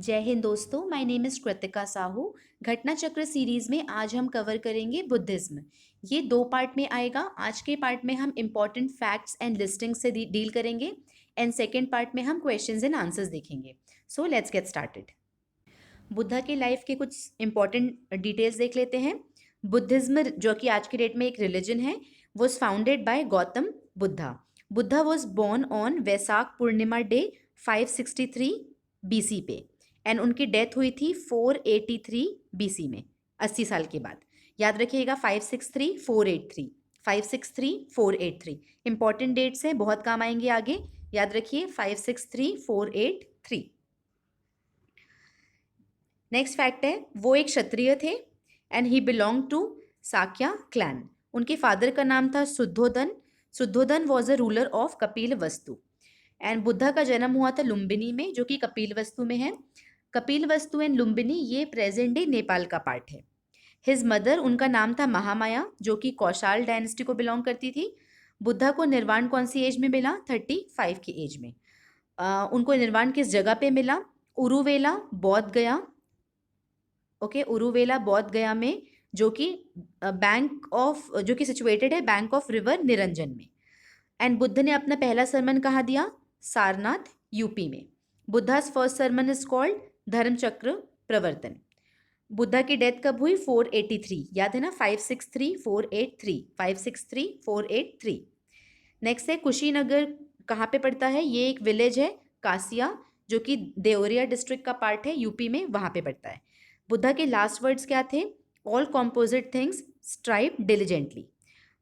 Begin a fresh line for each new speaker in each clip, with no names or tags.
जय हिंद दोस्तों, my name is Kritika Sahu. घटना चक्र सीरीज में आज हम कवर करेंगे बुद्धिज्म। ये दो पार्ट में आएगा। आज के पार्ट में हम इम्पॉर्टेंट फैक्ट्स एंड लिस्टिंग से डील करेंगे एंड सेकेंड पार्ट में हम क्वेश्चंस एंड आंसर्स देखेंगे। So let's get started. Buddha के लाइफ के कुछ इंपॉर्टेंट डिटेल्स देख लेते हैं। बुद्धिज्म, जो कि आज के डेट में एक रिलीजन है, was founded by Gautam Buddha. Buddha was born on Vaisakh Purnima day 563 BC पे एंड उनकी डेथ हुई थी 483 बीसी में, 80 साल के बाद। याद रखिएगा 563 483, 563 483 इंपॉर्टेंट डेट्स हैं, बहुत काम आएंगे आगे। याद रखिए 563 483। नेक्स्ट फैक्ट है, वो एक क्षत्रिय थे and he belong to Shakya clan. उनके फादर का नाम था Shuddhodana. Shuddhodana was a ruler of Kapilavastu and Buddha का जन्म हुआ था लुम्बिनी में, जो कि कपिल वस्तु में है। कपिल वस्तु एंड लुम्बिनी ये प्रेजेंट डे नेपाल का पार्ट है। हिज मदर, उनका नाम था महामाया, जो कि कौशाल डायनेस्टी को बिलोंग करती थी। बुद्धा को निर्वाण कौन सी एज में मिला? 35 की एज में। उनको निर्वाण किस जगह पे मिला? उरुवेला, बौद्ध गया। ओके, उरुवेला बौद्ध गया में, जो कि जो कि सिचुएटेड है बैंक ऑफ रिवर निरंजन में। एंड बुद्ध ने अपना पहला सरमन कहाँ दिया? सारनाथ, यूपी में। Buddhas first sermon is called धर्म चक्र प्रवर्तन। बुद्धा की डेथ कब हुई? 483। याद है ना, 563 483, 563 483। नेक्स्ट है कुशीनगर, कहाँ पे पड़ता है? ये एक विलेज है, कासिया, जो कि देवरिया डिस्ट्रिक्ट का पार्ट है, यूपी में, वहाँ पे पड़ता है। बुद्धा के लास्ट वर्ड्स क्या थे? All composite things strive diligently.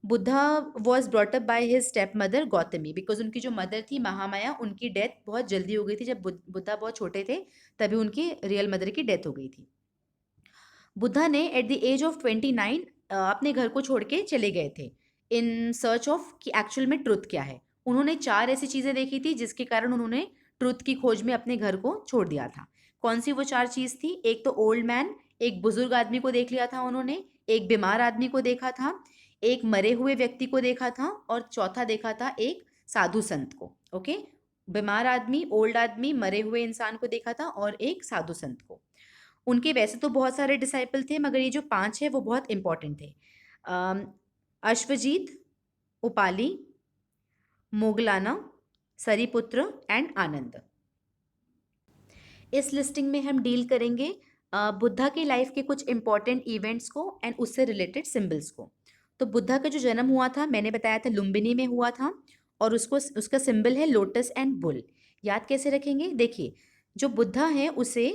Buddha was brought up by his step mother Gautami, because उनकी जो मदर थी महामाया, उनकी डेथ बहुत जल्दी हो गई थी। जब बुद्धा बहुत छोटे थे तभी उनकी रियल मदर की डेथ हो गई थी। बुद्धा ने एट द एज ऑफ 29 अपने घर को छोड़ के चले गए थे इन सर्च ऑफ कि एक्चुअल में ट्रुथ क्या है। उन्होंने 4 ऐसी चीज़ें देखी थी जिसके कारण उन्होंने ट्रुथ की खोज में अपने घर को छोड़ दिया था। कौन सी वो 4 चीज़ थी? एक तो ओल्ड मैन, एक बुजुर्ग आदमी को देख लिया था उन्होंने, एक बीमार आदमी को देखा था, एक मरे हुए व्यक्ति को देखा था, और चौथा देखा था एक साधु संत को। ओके, बीमार आदमी, ओल्ड आदमी, मरे हुए इंसान को देखा था और एक साधु संत को। उनके वैसे तो बहुत सारे डिसाइपल थे, मगर ये जो 5 है वो बहुत इंपॉर्टेंट थे। अश्वजीत, उपाली, मोगलाना, सरीपुत्र एंड आनंद। इस लिस्टिंग में हम डील करेंगे बुद्धा की लाइफ के कुछ इंपॉर्टेंट इवेंट्स को एंड उससे रिलेटेड सिंबल्स को। तो बुद्धा का जो जन्म हुआ था, मैंने बताया था लुम्बिनी में हुआ था, और उसका सिंबल है लोटस एंड बुल। याद कैसे रखेंगे? देखिए, जो बुद्धा है उसे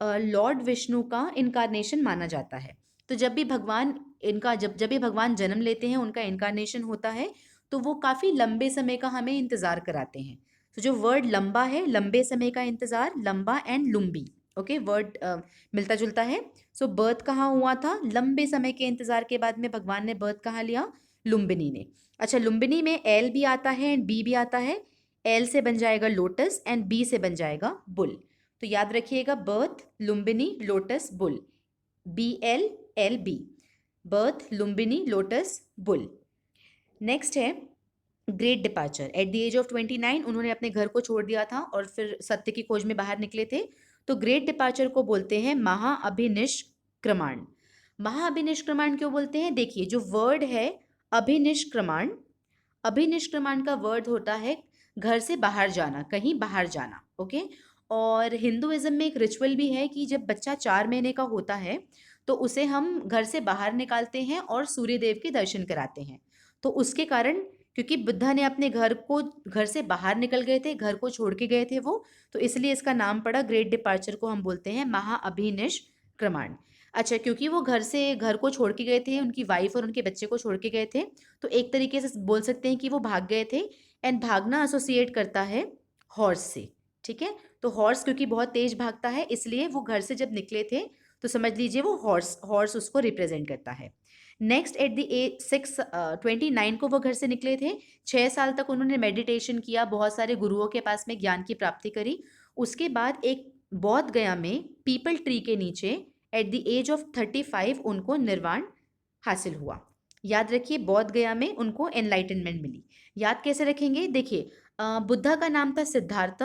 लॉर्ड विष्णु का इनकारनेशन माना जाता है। तो जब भी भगवान इनका जब जब भी भगवान जन्म लेते हैं, उनका इनकारनेशन होता है, तो वो काफ़ी लंबे समय का हमें इंतज़ार कराते हैं। तो जो वर्ड लंबा है, लंबे समय का इंतजार, लंबा एंड लुम्बी। ओके, वर्ड मिलता जुलता है। सो बर्थ कहाँ हुआ था? लंबे समय के इंतजार के बाद में भगवान ने बर्थ कहाँ लिया? लुम्बिनी ने। अच्छा, लुम्बिनी में एल भी आता है एंड बी भी आता है। एल से बन जाएगा लोटस एंड बी से बन जाएगा बुल। तो याद रखिएगा, birth, Lumbini, lotus, bull, B L L B. Birth, Lumbini, lotus, bull. Next है great departure. At the age of 29 उन्होंने अपने घर को छोड़ दिया था और फिर सत्य की खोज में बाहर निकले थे। तो ग्रेट डिपार्चर को बोलते हैं महाअभिनिष्क्रमण। महाअभिनिष्क्रमण क्यों बोलते हैं? देखिए, जो वर्ड है अभिनिष्क्रमण, अभिनिष्क्रमण का वर्ड होता है घर से बाहर जाना, कहीं बाहर जाना। ओके, और हिंदुइज्म में एक रिचुअल भी है कि जब बच्चा 4 महीने का होता है तो उसे हम घर से बाहर निकालते हैं और सूर्य देव के दर्शन कराते हैं। तो उसके कारण, क्योंकि बुद्धा ने अपने घर से बाहर निकल गए थे, घर को छोड़ के गए थे वो, तो इसलिए इसका नाम पड़ा ग्रेट डिपार्चर को हम बोलते हैं महाअभिनिष्क्रमण। अच्छा, क्योंकि वो घर को छोड़ के गए थे, उनकी वाइफ और उनके बच्चे को छोड़ के गए थे, तो एक तरीके से बोल सकते हैं कि वो भाग गए थे। एंड भागना एसोसिएट करता है हॉर्स से। ठीक है, तो हॉर्स क्योंकि बहुत तेज भागता है, इसलिए वो घर से जब निकले थे तो समझ लीजिए वो हॉर्स हॉर्स उसको रिप्रेजेंट करता है। नेक्स्ट, एट द एज 29 को वो घर से निकले थे। 6 साल तक उन्होंने मेडिटेशन किया, बहुत सारे गुरुओं के पास में ज्ञान की प्राप्ति करी। उसके बाद एक बौद्ध गया में पीपल ट्री के नीचे एट द एज ऑफ 35 उनको निर्वाण हासिल हुआ। याद रखिए, बौद्ध गया में उनको एनलाइटनमेंट मिली। याद कैसे रखेंगे? देखिए, बुद्धा का नाम था सिद्धार्थ।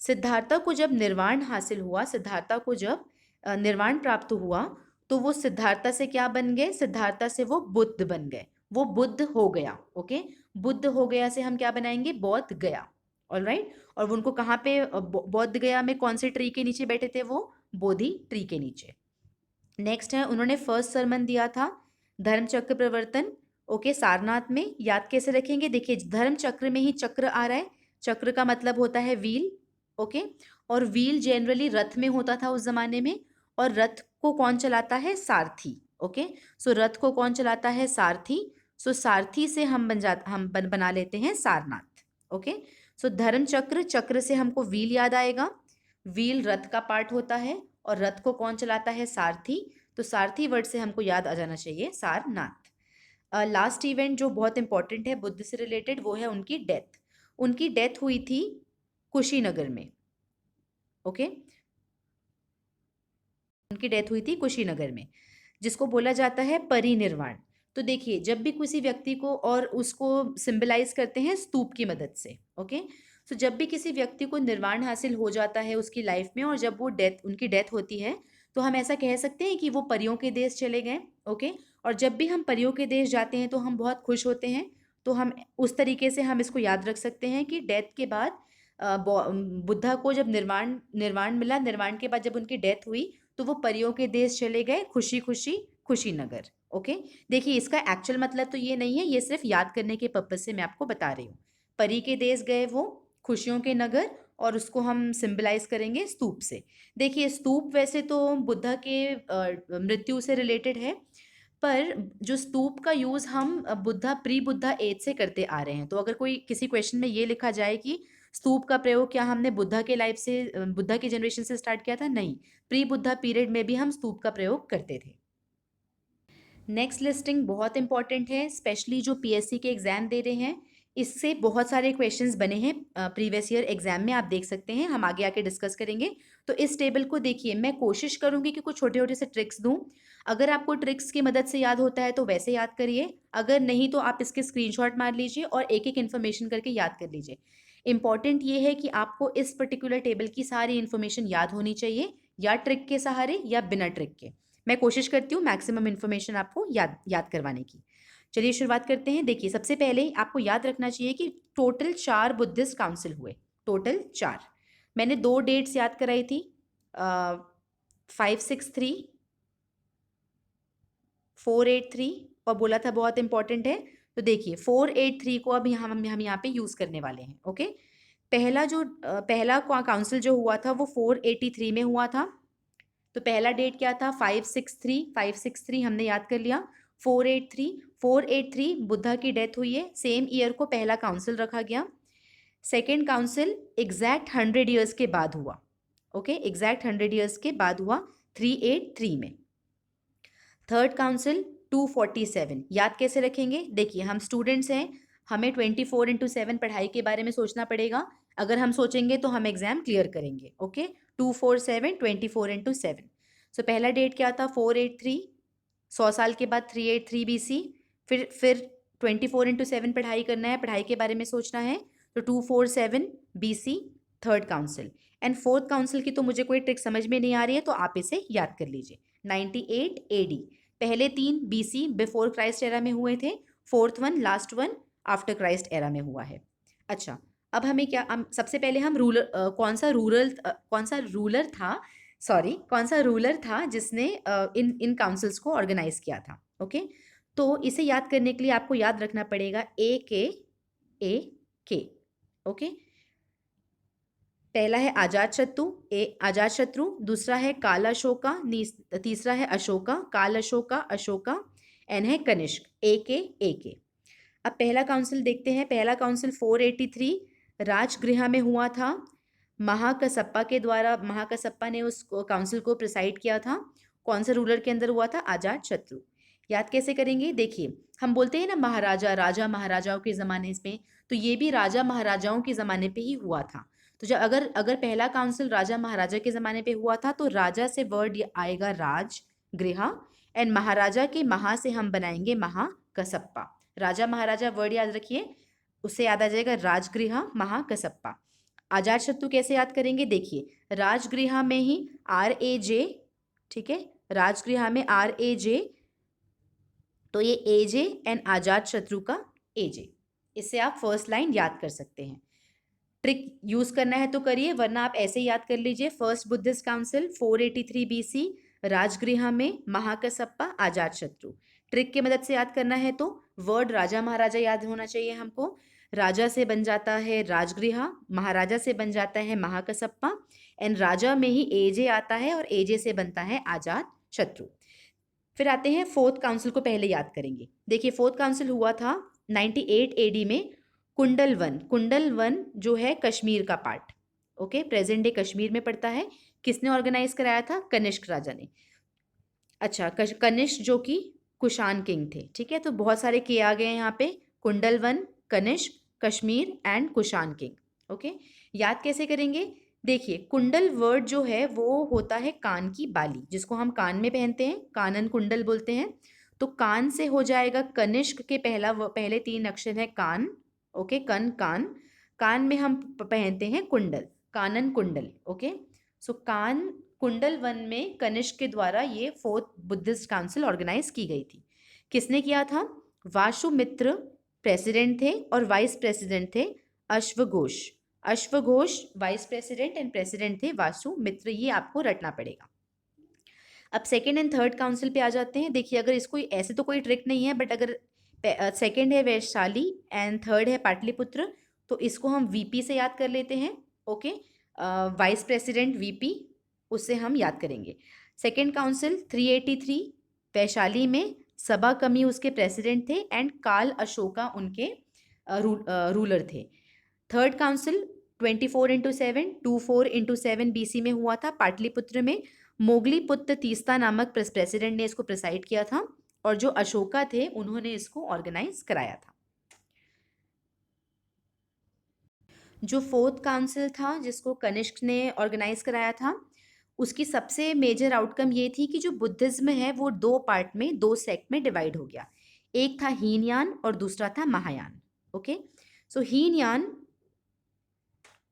सिद्धार्था को जब निर्वाण हासिल हुआ, सिद्धार्था को जब निर्वाण प्राप्त हुआ, तो वो सिद्धार्था से क्या बन गए? सिद्धार्था से वो बुद्ध बन गए, वो बुद्ध हो गया। ओके, बुद्ध हो गया से हम क्या बनाएंगे? बौद्ध गया। ऑलराइट। और वो उनको कहाँ पे बौद्ध गया में कौन से ट्री के नीचे बैठे थे? वो बोधि ट्री के नीचे। नेक्स्ट है, उन्होंने फर्स्ट सरमन दिया था धर्म चक्र प्रवर्तन। ओके, सारनाथ में। याद कैसे रखेंगे? देखिए, धर्म चक्र में ही चक्र आ रहा है, चक्र का मतलब होता है व्हील। ओके, और व्हील जनरली रथ में होता था उस जमाने में, और रथ को कौन चलाता है? सारथी। ओके, सो रथ को कौन चलाता है? सारथी। सो सारथी से हम बना लेते हैं सारनाथ। ओके, सो धर्म चक्र, चक्र से हमको व्हील याद आएगा, व्हील रथ का पार्ट होता है, और रथ को कौन चलाता है? सारथी। तो सारथी वर्ड से हमको याद आ जाना चाहिए सारनाथ। लास्ट इवेंट जो बहुत इंपॉर्टेंट है बुद्ध से रिलेटेड, वो है उनकी डेथ। उनकी डेथ हुई थी कुशीनगर में। ओके, उनकी डेथ हुई थी कुशीनगर में, जिसको बोला जाता है परिनिर्वाण। तो देखिए, जब भी किसी व्यक्ति को, और उसको सिंबलाइज करते हैं स्तूप की मदद से। ओके, तो जब भी किसी व्यक्ति को निर्वाण हासिल हो जाता है उसकी लाइफ में, और जब वो उनकी डेथ होती है, तो हम ऐसा कह सकते हैं कि वो परियों के देश चले गए। ओके, और जब भी हम परियों के देश जाते हैं तो हम बहुत खुश होते हैं। तो हम उस तरीके से हम इसको याद रख सकते हैं कि डेथ के बाद बुद्धा को जब निर्वाण निर्वाण मिला, निर्वाण के बाद जब उनकी डेथ हुई, तो वो परियों के देश चले गए, खुशी खुशी कुशीनगर। ओके, देखिए, इसका एक्चुअल मतलब तो ये नहीं है, ये सिर्फ याद करने के पर्पज से मैं आपको बता रही हूँ। परी के देश गए वो, खुशियों के नगर, और उसको हम सिंबलाइज करेंगे स्तूप से। देखिए, स्तूप वैसे तो बुद्धा के मृत्यु से रिलेटेड है, पर जो स्तूप का यूज हम बुद्धा प्री बुद्धा एज से करते आ रहे हैं। तो अगर कोई किसी क्वेश्चन में ये लिखा जाए कि स्तूप का प्रयोग क्या हमने बुद्धा के लाइफ से, बुद्धा की जनरेशन से स्टार्ट किया था, नहीं, प्री बुद्धा पीरियड में भी हम स्तूप का प्रयोग करते थे। नेक्स्ट लिस्टिंग बहुत इंपॉर्टेंट है, स्पेशली जो पीएससी के एग्जाम दे रहे हैं, इससे बहुत सारे क्वेश्चंस बने हैं प्रीवियस ईयर एग्जाम में, आप देख सकते हैं, हम आगे आके डिस्कस करेंगे। तो इस टेबल को देखिए, मैं कोशिश करूंगी कि कुछ छोटे छोटे से ट्रिक्स दूं। अगर आपको ट्रिक्स की मदद से याद होता है तो वैसे याद करिए, अगर नहीं तो आप इसके स्क्रीनशॉट मार लीजिए और एक एक इन्फॉर्मेशन करके याद कर लीजिए। इंपॉर्टेंट ये है कि आपको इस पर्टिकुलर टेबल की सारी इन्फॉर्मेशन याद होनी चाहिए, या ट्रिक के सहारे या बिना ट्रिक के। मैं कोशिश करती हूँ मैक्सिमम इन्फॉर्मेशन आपको याद याद करवाने की। चलिए शुरुआत करते हैं। देखिए, सबसे पहले आपको याद रखना चाहिए कि टोटल 4 बुद्धिस्ट काउंसिल हुए, टोटल 4। मैंने 2 डेट्स याद कराई थी, 563, 483, और बोला था बहुत इंपॉर्टेंट है। तो देखिए, 483 को अब हम यहाँ पे यूज करने वाले हैं। ओके, पहला काउंसिल जो हुआ था वो 483 में हुआ था। तो पहला डेट क्या था? 563 हमने याद कर लिया। 483 बुद्धा की डेथ हुई है, सेम ईयर को पहला काउंसिल रखा गया। सेकेंड काउंसिल एग्जैक्ट 100 ईयर्स के बाद हुआ। ओके, एग्जैक्ट 100 ईयर्स के बाद हुआ 383 में। थर्ड काउंसिल 247, याद कैसे रखेंगे? देखिए, हम स्टूडेंट्स हैं, हमें 24/7 पढ़ाई के बारे में सोचना पड़ेगा। अगर हम सोचेंगे तो हम एग्जाम क्लियर करेंगे। ओके, 247 24/7। सो पहला डेट क्या था? 483, 100 साल के बाद 383 BC। फिर 24/7 पढ़ाई करना है, पढ़ाई के बारे में सोचना है, तो 247 BC third council. And fourth council की तो मुझे कोई ट्रिक समझ में नहीं आ रही है, तो आप इसे याद कर लीजिए। 98 AD, पहले 3 BC बिफोर क्राइस्ट एरा में हुए थे, fourth one last one after Christ era में हुआ है। अच्छा, अब हमें क्या, सबसे पहले हम कौन सा रूलर था, कौन सा रूलर था जिसने इन काउंसिल्स को ऑर्गेनाइज किया था। ओके, तो इसे याद करने के लिए आपको याद रखना पड़ेगा ए के। ओके, पहला है आजाद शत्रु, दूसरा है काल अशोका, तीसरा है अशोका, काल अशोका, एन है कनिष्क, ए के। अब पहला काउंसिल देखते हैं। पहला काउंसिल 483 राजगृह में हुआ था, महाकसप्पा के द्वारा। महाकसप्पा ने उस काउंसिल को प्रिसाइड किया था। कौन से रूलर के अंदर हुआ था? अजात शत्रु। याद कैसे करेंगे? देखिए, हम बोलते हैं ना महाराजा, राजा महाराजाओं के ज़माने में, तो ये भी राजा महाराजाओं के ज़माने पे ही हुआ था। तो जब अगर अगर पहला काउंसिल राजा महाराजा के ज़माने पे हुआ था, तो राजा से वर्ड आएगा राज गृह, एंड महाराजा के महा से हम बनाएंगे महाकसप्पा। राजा महाराजा वर्ड याद रखिए, उससे याद आ जाएगा राजगृह महाकसप्पा। अजात शत्रु कैसे याद करेंगे, देखिए राजगृह में ही RAJ, ठीक है, राजगृह में RAJ, तो ये AJ एंड अजात शत्रु का AJ, इससे आप फर्स्ट लाइन याद कर सकते हैं। ट्रिक यूज करना है तो करिए, वरना आप ऐसे ही याद कर लीजिए। First Buddhist council 483 BC, Rajgriha में महाकसप्पा अजात शत्रु। ट्रिक की मदद से याद करना है तो वर्ड राजा महाराजा याद होना चाहिए हमको। राजा से बन जाता है राजगृह, महाराजा से बन जाता है महाकसप्पा, एंड राजा में ही एजे आता है और एजे से बनता है अजात शत्रु। फिर आते हैं फोर्थ काउंसिल को, पहले याद करेंगे। देखिए फोर्थ काउंसिल हुआ था 98 AD में। कुंडल वन जो है कश्मीर का part, okay, present day Kashmir में पड़ता है। किसने ऑर्गेनाइज कराया था, कनिष्क राजा ने। अच्छा, कनिष्क जो कि कुषाण किंग थे, ठीक है, तो बहुत सारे के आ गए यहाँ पे, Kundalvan, Kanishka, Kashmir and Kushan king, okay. याद कैसे करेंगे, देखिए कुंडल वर्ड जो है वो होता है कान की बाली, जिसको हम कान में पहनते हैं, कानन कुंडल बोलते हैं। तो कान से हो जाएगा कनिष्क के पहले 3 अक्षर है कान, ओके, कान, कान में हम पहनते हैं कुंडल, कानन कुंडल, ओके। सो कान कुंडल वन में कनिष्क के द्वारा ये फोर्थ बुद्धिस्ट काउंसिल ऑर्गेनाइज की गई थी। किसने किया था, वासुमित्र प्रेसिडेंट थे और वाइस प्रेसिडेंट थे अश्वघोष। अश्वघोष वाइस प्रेसिडेंट एंड प्रेसिडेंट थे वासुमित्र, ये आपको रटना पड़ेगा। अब सेकेंड एंड थर्ड काउंसिल पे आ जाते हैं। देखिए अगर इसको ऐसे तो कोई ट्रिक नहीं है, बट अगर सेकेंड है वैशाली एंड थर्ड है पाटलिपुत्र, तो इसको हम VP से याद कर लेते हैं, ओके, वाइस प्रेसिडेंट VP, उससे हम याद करेंगे। सेकेंड काउंसिल 383 वैशाली में, सभा कमी उसके प्रेसिडेंट थे एंड काल अशोका उनके रूलर थे। थर्ड काउंसिल 24x7 BC में हुआ था पाटलिपुत्र में। मोगली पुत्र तीस्ता नामक प्रेसिडेंट ने इसको प्रिसाइड किया था, और जो अशोका थे उन्होंने इसको ऑर्गेनाइज कराया था। जो फोर्थ काउंसिल था जिसको कनिष्क ने ऑर्गेनाइज कराया था, उसकी सबसे मेजर आउटकम ये थी कि जो बुद्धिज्म है वो 2 पार्ट में, 2 सेक्ट में डिवाइड हो गया। एक था हीनयान और दूसरा था महायान, ओके। सो हीनयान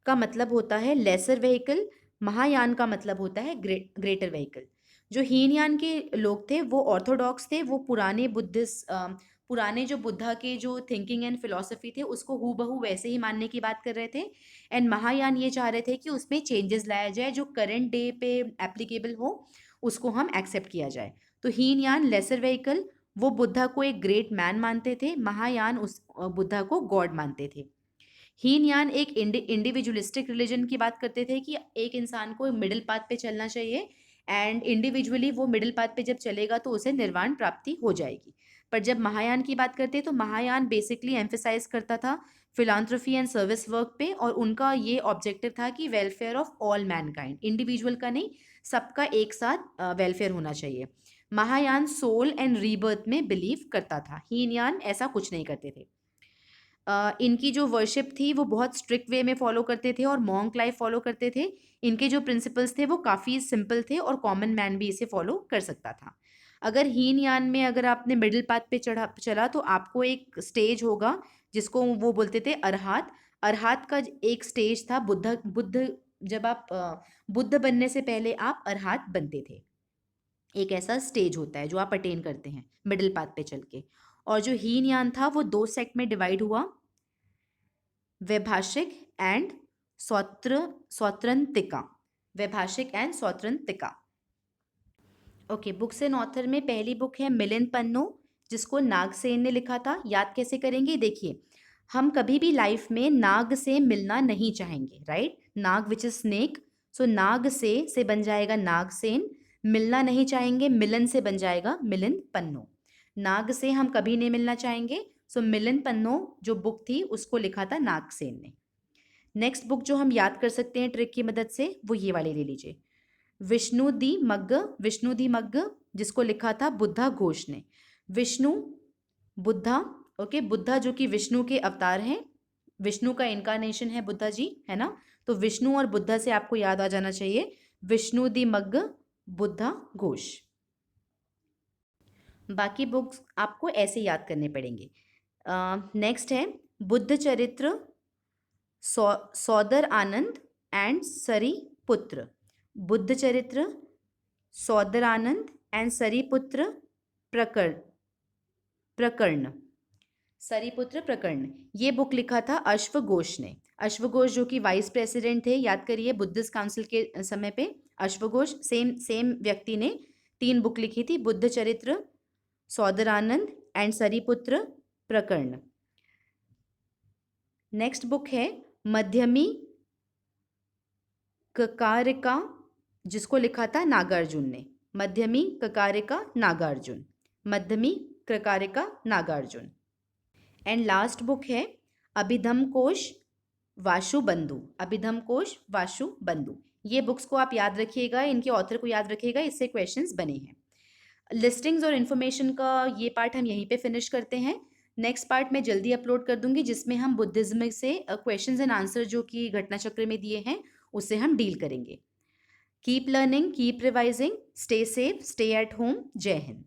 का मतलब होता है लेसर व्हीकल, महायान का मतलब होता है ग्रेटर व्हीकल। जो हीनयान के लोग थे वो ऑर्थोडॉक्स थे, वो पुराने जो बुद्धा के जो थिंकिंग एंड फिलॉसफी थे उसको हूबहू वैसे ही मानने की बात कर रहे थे। एंड महायान ये चाह रहे थे कि उसमें चेंजेस लाया जाए, जो करंट डे पे एप्लीकेबल हो उसको हम एक्सेप्ट किया जाए। तो हीनयान लेसर व्हीकल, वो बुद्धा को एक ग्रेट मैन मानते थे, महायान उस बुद्धा को गॉड मानते थे। हीनयान एक इंडिविजुअलिस्टिक रिलीजन की बात करते थे कि एक इंसान को मिडिल पाथ पे चलना चाहिए, एंड इंडिविजुअली वो मिडिल पाथ पे जब चलेगा तो उसे निर्वाण प्राप्ति हो जाएगी। पर जब महायान की बात करते तो महायान बेसिकली एम्फेसाइज करता था फिलांथ्रफी एंड सर्विस वर्क पे, और उनका ये ऑब्जेक्टिव था कि welfare of all Mankind, individual का नहीं, सबका एक साथ वेलफेयर होना चाहिए। महायान सोल एंड रीबर्थ में बिलीव करता था, हीनयान ऐसा कुछ नहीं करते थे। इनकी जो वर्शिप थी वो बहुत स्ट्रिक्ट वे में फॉलो करते थे और मॉन्क लाइफ फॉलो करते थे। इनके जो प्रिंसिपल्स थे वो काफ़ी सिंपल थे और कॉमन मैन भी इसे फॉलो कर सकता था। अगर हीनयान में अगर आपने मिडिल पाथ पे चला तो आपको एक स्टेज होगा जिसको वो बोलते थे अरहात। अरहात का एक स्टेज था, बुद्ध जब आप बुद्ध बनने से पहले आप अरहात बनते थे। एक ऐसा स्टेज होता है जो आप अटेन करते हैं मिडिल पाथ पे चल के। और जो हीनयान था वो 2 सेक्ट में डिवाइड हुआ, Vaibhashika and Sautrantika, Vaibhashika and Sautrantika, okay. Books and author में पहली बुक है मिलिंद पन्नो, जिसको नागसेन ने लिखा था। याद कैसे करेंगे, देखिए हम कभी भी लाइफ में नाग से मिलना नहीं चाहेंगे, right, naag which is snake, so नाग से बन जाएगा नागसेन, मिलना नहीं चाहेंगे, मिलन से बन जाएगा मिलिंद पन्नो। नाग से हम कभी नहीं मिलना चाहेंगे, सो मिलिंद पन्नो जो बुक थी उसको लिखा था नागसेन ने। नेक्स्ट बुक जो हम याद कर सकते हैं ट्रिक की मदद से वो ये वाली ले लीजिए, विष्णु दी मग्ग, जिसको लिखा था बुद्धा घोष ने। विष्णु, बुद्धा, ओके, बुद्धा जो कि विष्णु के अवतार हैं, विष्णु का इनकारनेशन है बुद्धा जी, है ना। तो विष्णु और बुद्धा से आपको याद आ जाना चाहिए, विष्णु दी मग्ग, बुद्धा घोष। बाकी बुक्स आपको ऐसे याद करने पड़ेंगे। नेक्स्ट है बुद्ध चरित्र सौदर आनंद एंड सरीपुत्र। बुद्ध चरित्र, सौदर आनंद एंड सरीपुत्र प्रकरण। सरीपुत्र प्रकरण, ये बुक लिखा था अश्वघोष ने। अश्वघोष जो कि वाइस प्रेसिडेंट थे, याद करिए बुद्धिस्ट काउंसिल के समय पे अश्वघोष सेम व्यक्ति ने 3 बुक लिखी थी, बुद्ध चरित्र, सौदरानंद एंड सरीपुत्र प्रकरण। नेक्स्ट बुक है मध्यमी ककारिका, जिसको लिखा था नागार्जुन ने। Madhyamika Karika Nagarjuna, Madhyamika Karika Nagarjuna. And last book है अभिधम कोश वाशुबंधु, अभिधम कोश वाशुबंधु। ये बुक्स को आप याद रखिएगा, इनके ऑथर को याद रखिएगा, इससे क्वेश्चंस बने हैं। लिस्टिंग्स और इन्फॉर्मेशन का ये पार्ट हम यहीं पे फिनिश करते हैं। नेक्स्ट पार्ट मैं जल्दी अपलोड कर दूंगी, जिसमें हम बुद्धिज्म से क्वेश्चंस एंड आंसर जो कि घटना चक्र में दिए हैं उससे हम डील करेंगे। Keep learning, keep revising, stay safe, stay at home. जय हिंद।